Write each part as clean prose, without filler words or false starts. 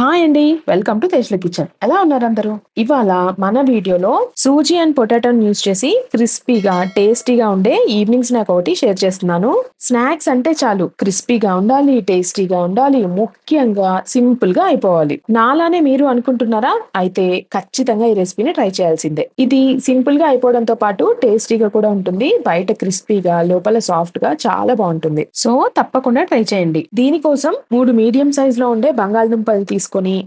Hi అండి. Welcome to Tejla kitchen. ఎలా ఉన్నారు అందరూ? ఇవాళ మన వీడియోలో సూజీ అండ్ పొటాటోని యూజ్ చేసి క్రిస్పీగా, టేస్టీగా ఉండే ఈవినింగ్ స్నాక్ ఒకటి షేర్ చేస్తున్నాను. స్నాక్స్ అంటే చాలు క్రిస్పీగా ఉండాలి, టేస్టీగా ఉండాలి, ముఖ్యంగా సింపుల్ గా అయిపోవాలి. నాలానే మీరు అనుకుంటున్నారా? అయితే ఖచ్చితంగా ఈ రెసిపీని ట్రై చేయాల్సిందే. ఇది సింపుల్ గా అయిపోవడంతో పాటు టేస్టీగా కూడా ఉంటుంది. బయట క్రిస్పీగా, లోపల సాఫ్ట్ గా చాలా బాగుంటుంది. సో తప్పకుండా ట్రై చేయండి. దీనికోసం 3 మీడియం సైజ్ లో ఉండే బంగాళదుంపలు తీసుకొని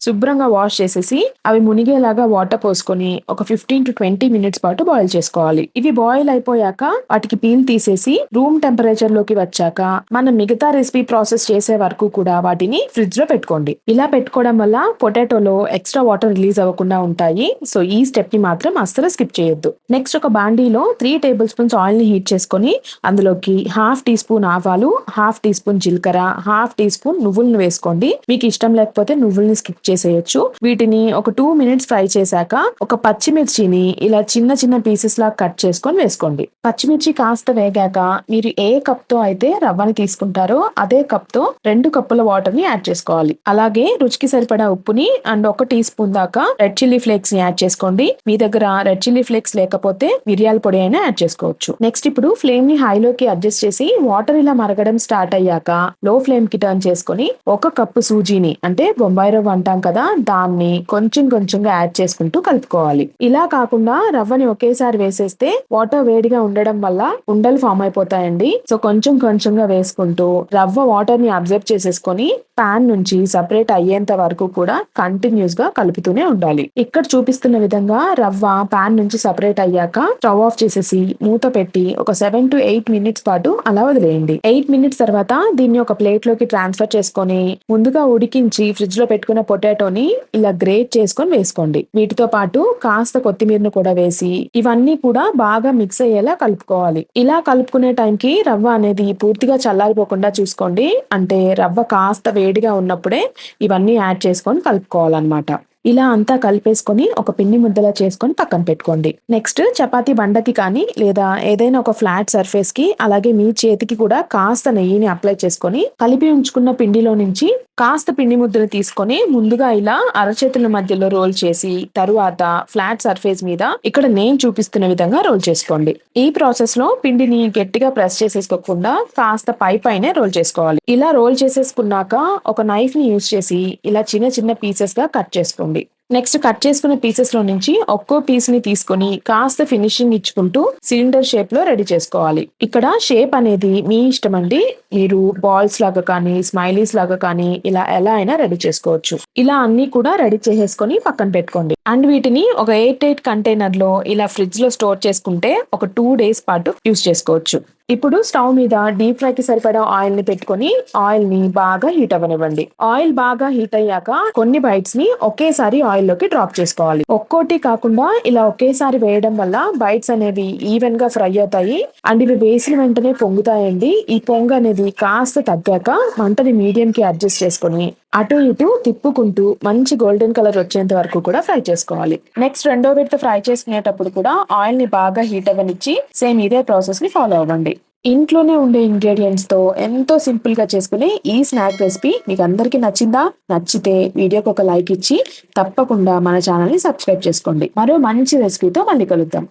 శుభ్రంగా వాష్ చేసేసి అవి మునిగేలాగా వాటర్ పోసుకొని ఒక 15 to 20 minutes పాటు బాయిల్ చేసుకోవాలి. ఇవి బాయిల్ అయిపోయాక వాటికి పీల్ తీసేసి రూమ్ టెంపరేచర్ లోకి వచ్చాక మనం మిగతా రెసిపీ ప్రాసెస్ చేసే వరకు కూడా వాటిని ఫ్రిడ్జ్ లో పెట్టుకోండి. ఇలా పెట్టుకోవడం వల్ల పొటాటోలో ఎక్స్ట్రా వాటర్ రిలీజ్ అవ్వకుండా ఉంటాయి. సో ఈ స్టెప్ ని మాత్రం అస్సలు స్కిప్ చేయొద్దు. నెక్స్ట్ ఒక బాండీలో 3 టేబుల్ స్పూన్స్ ఆయిల్ ని హీట్ చేసుకొని అందులోకి హాఫ్ టీ స్పూన్ ఆవాలు, హాఫ్ టీ స్పూన్ జీలకర్ర, హాఫ్ టీ స్పూన్ నువ్వులను వేసుకోండి. మీకు ఇష్టం లేకపోతే నువ్వుల్ని స్కిప్ చేసేయొచ్చు. వీటిని ఒక 2 minutes ఫ్రై చేశాక ఒక పచ్చిమిర్చిని ఇలా చిన్న చిన్న పీసెస్ లా కట్ చేసుకొని వేసుకోండి. పచ్చిమిర్చి కాస్త వేగాక మీరు ఏ కప్ తో అయితే రవ్వని తీసుకుంటారో అదే కప్ తో 2 కప్పుల వాటర్ ని యాడ్ చేసుకోవాలి. అలాగే రుచికి సరిపడా ఉప్పుని అండ్ 1 టీ స్పూన్ దాకా రెడ్ చిల్లీ ఫ్లేక్స్ ని యాడ్ చేసుకోండి. మీ దగ్గర రెడ్ చిల్లీ ఫ్లేక్స్ లేకపోతే మిరియాల పొడి అయినా యాడ్ చేసుకోవచ్చు. నెక్స్ట్ ఇప్పుడు ఫ్లేమ్ ని హైలోకి అడ్జస్ట్ చేసి వాటర్ ఇలా మరగడం స్టార్ట్ అయ్యాక లో ఫ్లేమ్ కి టర్న్ చేసుకొని 1 కప్పు సూజీని అంటే బొంబాయి రవ్వ అంటాం కదా, దాన్ని కొంచెం కొంచెంగా యాడ్ చేసుకుంటూ కలుపుకోవాలి. ఇలా కాకుండా రవ్వని ఒకేసారి వేసేస్తే వాటర్ వేడిగా ఉండడం వల్ల ఉండలు ఫామ్ అయిపోతాయండి. సో కొంచెం కొంచెంగా వేసుకుంటూ రవ్వ వాటర్ ని అబ్జర్వ్ చేసేసుకొని పాన్ నుంచి సపరేట్ అయ్యేంత వరకు కూడా కంటిన్యూస్ గా కలుపుతూనే ఉండాలి. ఇక్కడ చూపిస్తున్న విధంగా రవ్వ పాన్ నుంచి సపరేట్ అయ్యాక స్టవ్ ఆఫ్ చేసేసి మూత పెట్టి ఒక 7 to 8 minutes పాటు అలా వదిలేయండి. 8 minutes తర్వాత దీన్ని ఒక ప్లేట్ లోకి ట్రాన్స్ఫర్ చేసుకొని ముందుగా ఉడికించి ఫ్రిడ్జ్ లో పెట్టుకున్న పొటాటోని ఇలా గ్రేట్ చేసుకొని వేసుకోండి. వీటితో పాటు కాస్త కొత్తిమీరను కూడా వేసి ఇవన్నీ కూడా బాగా మిక్స్ అయ్యేలా కలుపుకోవాలి. ఇలా కలుపుకునే టైంకి రవ్వ అనేది పూర్తిగా చల్లారిపోకుండా చూసుకోండి. అంటే రవ్వ కాస్త వేడిగా ఉన్నప్పుడే ఇవన్నీ యాడ్ చేసుకొని కలుపుకోవాలన్నమాట. ఇలా అంతా కలిపేసుకొని ఒక పిండి ముద్దలా చేసుకొని పక్కన పెట్టుకోండి. నెక్స్ట్ చపాతీ బండకి కానీ లేదా ఏదైనా ఒక ఫ్లాట్ సర్ఫేస్ కి అలాగే మీ చేతికి కూడా కాస్త నెయ్యిని అప్లై చేసుకొని కలిపి ఉంచుకున్న పిండిలో నుంచి కాస్త పిండి ముద్దను తీసుకొని ముందుగా ఇలా అరచేతుల మధ్యలో రోల్ చేసి తరువాత ఫ్లాట్ సర్ఫేస్ మీద ఇక్కడ నేను చూపిస్తున్న విధంగా రోల్ చేసుకోండి. ఈ ప్రాసెస్ లో పిండిని గట్టిగా ప్రెస్ చేసేసుకోకుండా కాస్త పైనే రోల్ చేసుకోవాలి. ఇలా రోల్ చేసేసుకున్నాక ఒక నైఫ్ ని యూజ్ చేసి ఇలా చిన్న చిన్న పీసెస్ గా కట్ చేసుకోండి. నెక్స్ట్ కట్ చేసుకున్న పీసెస్ లో నుంచి ఒక్కో పీస్ ని తీసుకొని కాస్త ఫినిషింగ్ ఇచ్చుకుంటూ సిలిండర్ షేప్ లో రెడీ చేసుకోవాలి. ఇక్కడ షేప్ అనేది మీ ఇష్టం అండి. మీరు బాల్స్ లాగా కానీ స్మైలీస్ లాగా కానీ ఇలా ఎలా అయినా రెడీ చేసుకోవచ్చు. ఇలా అన్ని కూడా రెడీ చేసేసుకొని పక్కన పెట్టుకోండి. అండ్ వీటిని ఒక 8 కంటైనర్ లో ఇలా ఫ్రిడ్జ్ లో స్టోర్ చేసుకుంటే ఒక 2 days పాటు యూస్ చేసుకోవచ్చు. ఇప్పుడు స్టవ్ మీద డీప్ ఫ్రై కి సరిపడా ఆయిల్ ని పెట్టుకొని ఆయిల్ ని బాగా హీట్ అవ్వనివ్వండి. ఆయిల్ బాగా హీట్ అయ్యాక కొన్ని బైట్స్ ని ఒకేసారి ఆయిల్ లోకి డ్రాప్ చేసుకోవాలి. ఒక్కోటి కాకుండా ఇలా ఒకేసారి వేయడం వల్ల బైట్స్ అనేవి ఈవెన్ గా ఫ్రై అవుతాయి అండ్ ఇవి వేసిన వెంటనే పొంగుతాయండి. ఈ పొంగు అనేది కాస్త తగ్గాక మంటని మీడియం కి అడ్జస్ట్ చేసుకొని అటు ఇటు తిప్పుకుంటూ మంచి గోల్డెన్ కలర్ వచ్చేంత వరకు కూడా ఫ్రై చేసుకోవాలి. నెక్స్ట్ రెండో విడత ఫ్రై చేసుకునేటప్పుడు కూడా ఆయిల్ ని బాగా హీట్ అవ్వనిచ్చి సేమ్ ఇదే ప్రాసెస్ ని ఫాలో అవ్వండి. ఇంట్లోనే ఉండే ఇంగ్రీడియంట్స్ తో ఎంతో సింపుల్ గా చేసుకునే ఈ స్నాక్ రెసిపీ మీకు అందరికీ నచ్చిందా? నచ్చితే వీడియోకి ఒక లైక్ ఇచ్చి తప్పకుండా మన ఛానల్ ని సబ్స్క్రైబ్ చేసుకోండి. మరో మంచి రెసిపీతో మళ్ళీ కలుద్దాం.